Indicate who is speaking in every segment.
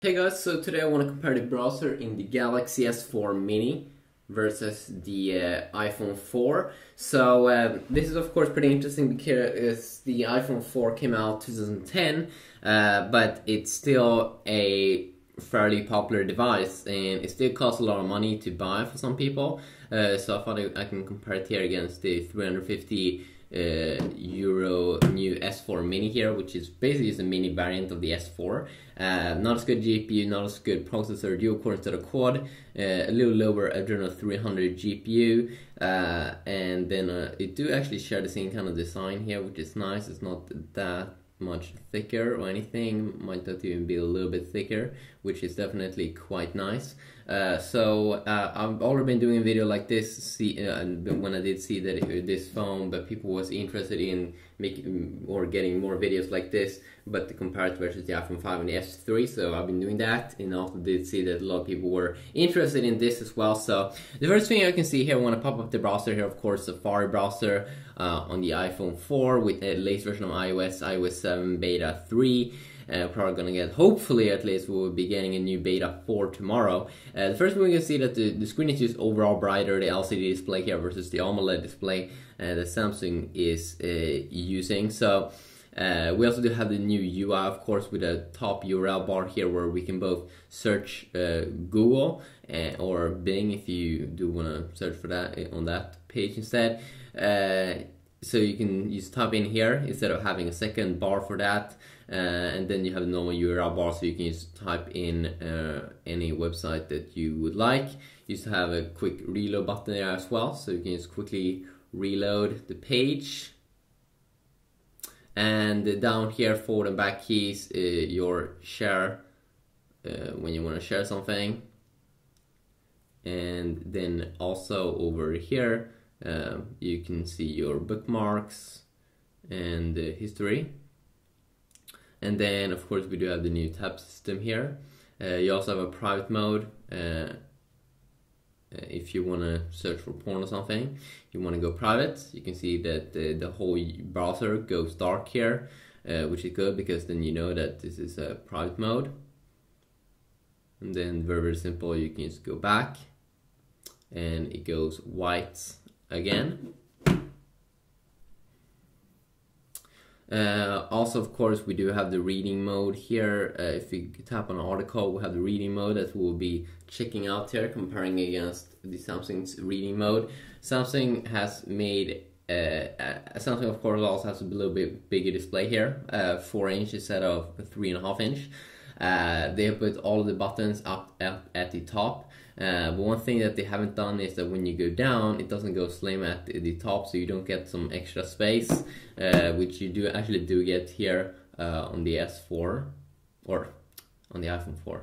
Speaker 1: Hey guys, so today I want to compare the browser in the Galaxy S4 Mini versus the iPhone 4. So this is of course pretty interesting because the iPhone 4 came out 2010, but it's still a fairly popular device and it still costs a lot of money to buy for some people. So I thought I can compare it here against the 350 euro new S4 Mini here, which is basically just a mini variant of the S4. Not as good GPU, not as good processor, dual core instead of quad, a little lower Adrian 300 GPU, and then it do actually share the same kind of design here, which is nice. It's not that much thicker or anything, might not even be a little bit thicker, which is definitely quite nice. I've already been doing a video like this when I did see that this phone, but people was interested in making or getting more videos like this, but to compare it versus the iPhone 5 and the S3, so I've been doing that, and also did see that a lot of people were interested in this as well. So the first thing I can see here when I pop up the browser here, of course, Safari browser on the iPhone 4 with the latest version of iOS 7 beta 3. Probably gonna get, hopefully at least, we'll be getting a new beta 4 tomorrow. The first thing we can see that the screen is just overall brighter, the LCD display here versus the AMOLED display that Samsung is using. So we also do have the new UI, of course, with a top URL bar here where we can both search Google or Bing if you do want to search for that on that page instead. So you can just type in here instead of having a second bar for that. And then you have the normal URL bar, so you can just type in any website that you would like. You just have a quick reload button there as well, so you can just quickly reload the page. And down here, forward and back keys, your share when you want to share something. And then also over here, you can see your bookmarks and history. And then of course we do have the new tab system here. You also have a private mode if you want to search for porn or something. You want to go private, you can see that the whole browser goes dark here, which is good because then you know that this is a private mode. And then very simple, you can just go back and it goes white again. Also, of course, we do have the reading mode here. If you tap on an article, we have the reading mode that we'll be checking out here, comparing against the Samsung's reading mode. Samsung has made Samsung, of course, also has a little bit bigger display here, 4 inch instead of 3.5 inch. They have put all of the buttons up at the top. But one thing that they haven't done is that when you go down, it doesn't go slim at the top, so you don't get some extra space, which you actually do get here on the S4 or on the iPhone 4.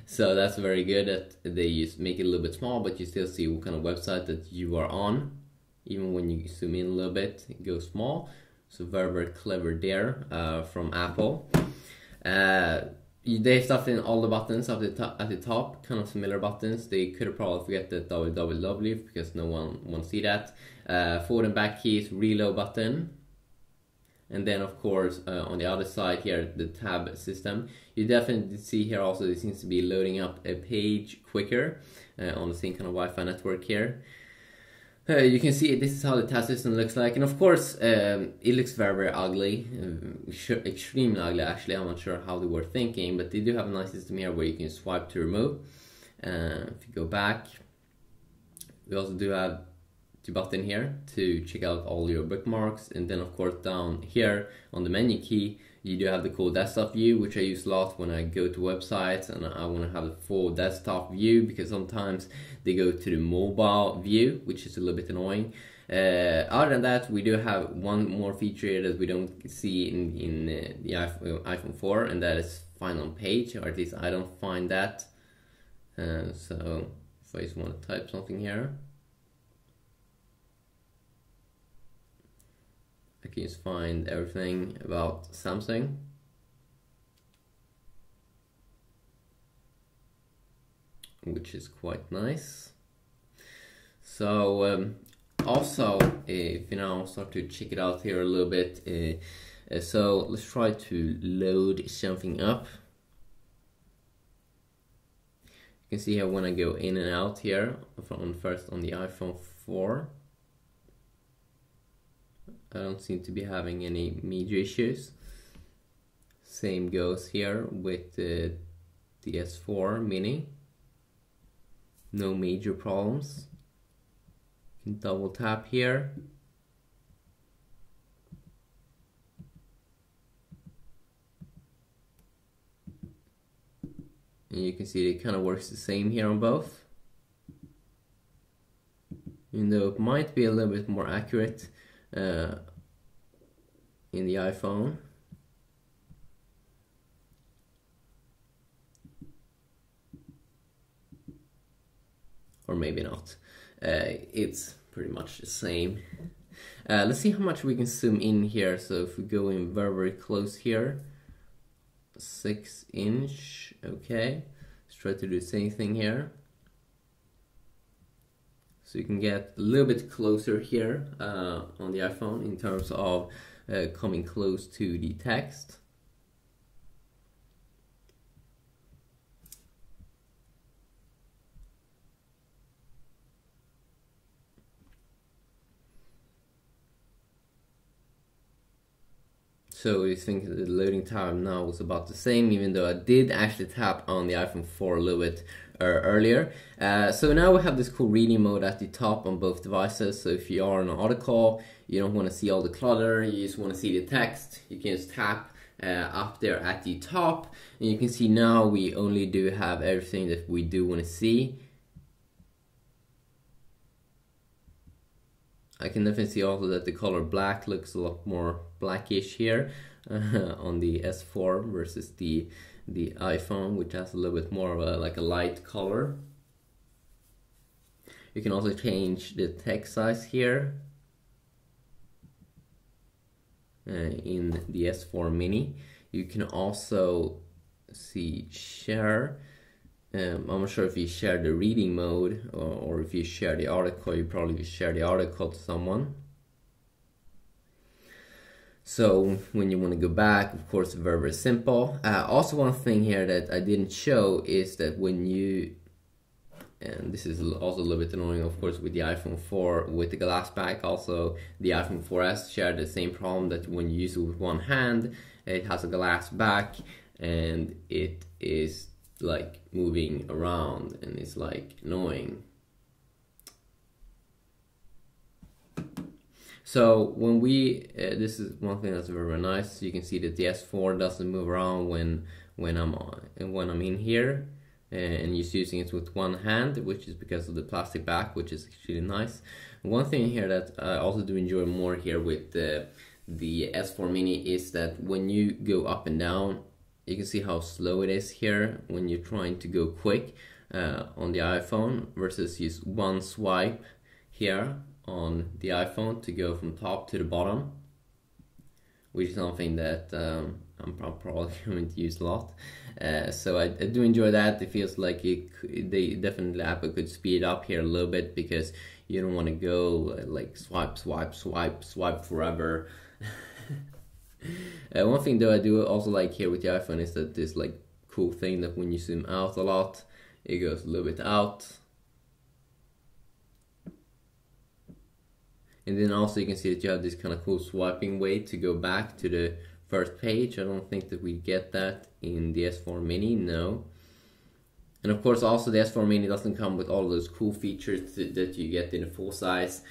Speaker 1: So that's very good that they just make it a little bit small, but you still see what kind of website that you are on. Even when you zoom in a little bit, it goes small. So very clever there from Apple. They stuffed in all the buttons up at the top, kind of similar buttons. They could have probably forget the www because no one wants to see that. Forward and back keys, reload button. And then of course on the other side here, the tab system. You definitely see here also it seems to be loading up a page quicker on the same kind of Wi-Fi network here. You can see this is how the tab system looks like, and of course it looks very ugly, extremely ugly actually. I'm not sure how they were thinking, but they do have a nice system here where you can swipe to remove. If you go back, we also do have the button here to check out all your bookmarks, and then of course down here on the menu key you do have the cool desktop view, which I use a lot when I go to websites and I want to have the full desktop view, because sometimes they go to the mobile view, which is a little bit annoying. Other than that, we do have one more feature here that we don't see in the iPhone 4, and that is find on page, or at least I don't find that. So if I just want to type something here, I can just find everything about Samsung. Which is quite nice. So also, if you now start to check it out here a little bit, so let's try to load something up. can see here when I go in and out here first on the iPhone 4, I don't seem to be having any major issues. Same goes here with the S4 mini. No major problems. You can double tap here. And you can see it kind of works the same here on both. Even though it might be a little bit more accurate in the iPhone. Or maybe not. It's pretty much the same. Let's see how much we can zoom in here. So if we go in very close here, 6 inch, okay. Let's try to do the same thing here. So you can get a little bit closer here on the iPhone in terms of coming close to the text. So you think the loading time now was about the same, even though I did actually tap on the iPhone 4 a little bit earlier. So now we have this cool reading mode at the top on both devices. So if you are on an article, you don't want to see all the clutter, you just want to see the text, you can just tap up there at the top. And you can see now we only do have everything that we do want to see. I can definitely see also that the color black looks a lot more blackish here on the S4 versus the iPhone, which has a little bit more of a like a light color. You can also change the text size here in the S4 mini. You can also see share. I'm not sure if you share the reading mode or if you share the article. You probably share the article to someone. So when you want to go back, of course, very simple. Also, one thing here that I didn't show is that when you, and this is also a little bit annoying, of course, with the iPhone 4 with the glass back. Also, the iPhone 4S shared the same problem, that when you use it with one hand, it has a glass back and it is like moving around and it's like annoying. So when we this is one thing that's very nice. You can see that the S4 doesn't move around when I'm in here, and just using it with one hand, which is because of the plastic back, which is actually nice. One thing here that I also do enjoy more here with the S4 mini is that when you go up and down, you can see how slow it is here when you're trying to go quick on the iPhone versus use one swipe here on the iPhone to go from top to the bottom, which is something that I'm probably going to use a lot. So I do enjoy that. It feels like Apple could speed up here a little bit, because you don't want to go like swipe forever. One thing though I do also like here with the iPhone is that this like cool thing that when you zoom out a lot, it goes a little bit out. And then also you can see that you have this kind of cool swiping way to go back to the first page. I don't think that we get that in the S4 mini, no. And of course also the S4 mini doesn't come with all those cool features that you get in a full-size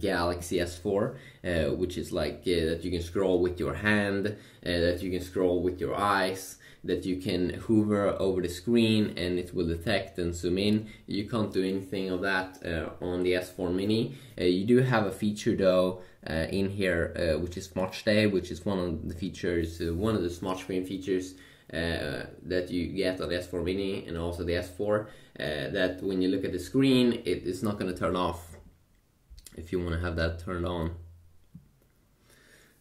Speaker 1: Galaxy S4, which is like that you can scroll with your hand, that you can scroll with your eyes, that you can hover over the screen and it will detect and zoom in. You can't do anything of that on the S4 mini. You do have a feature though in here, which is Smart Stay, which is one of the features, one of the smart screen features that you get on the S4 mini and also the S4, that when you look at the screen, it's not going to turn off if you want to have that turned on,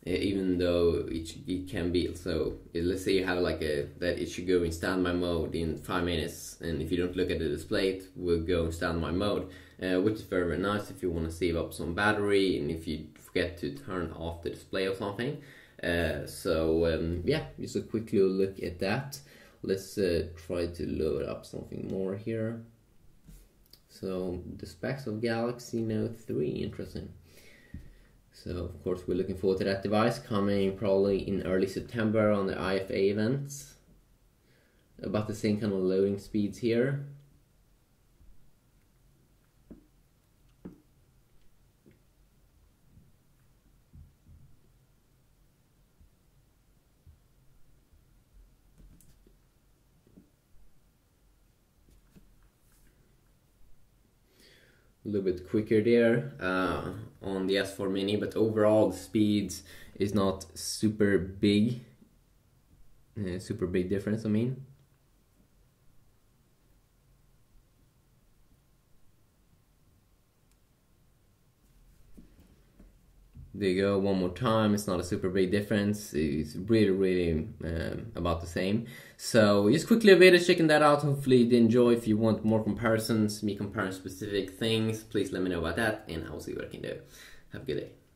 Speaker 1: even though it can be. So let's say you have like that it should go in standby mode in 5 minutes, and if you don't look at the display, it will go in standby mode, which is very, very nice if you want to save up some battery and if you forget to turn off the display or something. Yeah, just a quick little look at that. let's try to load up something more here. So the specs of Galaxy Note 3, interesting. So of course we're looking forward to that device, coming probably in early September on the IFA events. About the same kind of loading speeds here. A little bit quicker there on the S4 Mini, but overall the speeds is not super big difference, I mean. There you go, one more time. It's not a super big difference. It's really about the same. So just quickly a video checking that out. Hopefully you did enjoy. If you want more comparisons, me comparing specific things, please let me know about that and I will see what I can do. Have a good day.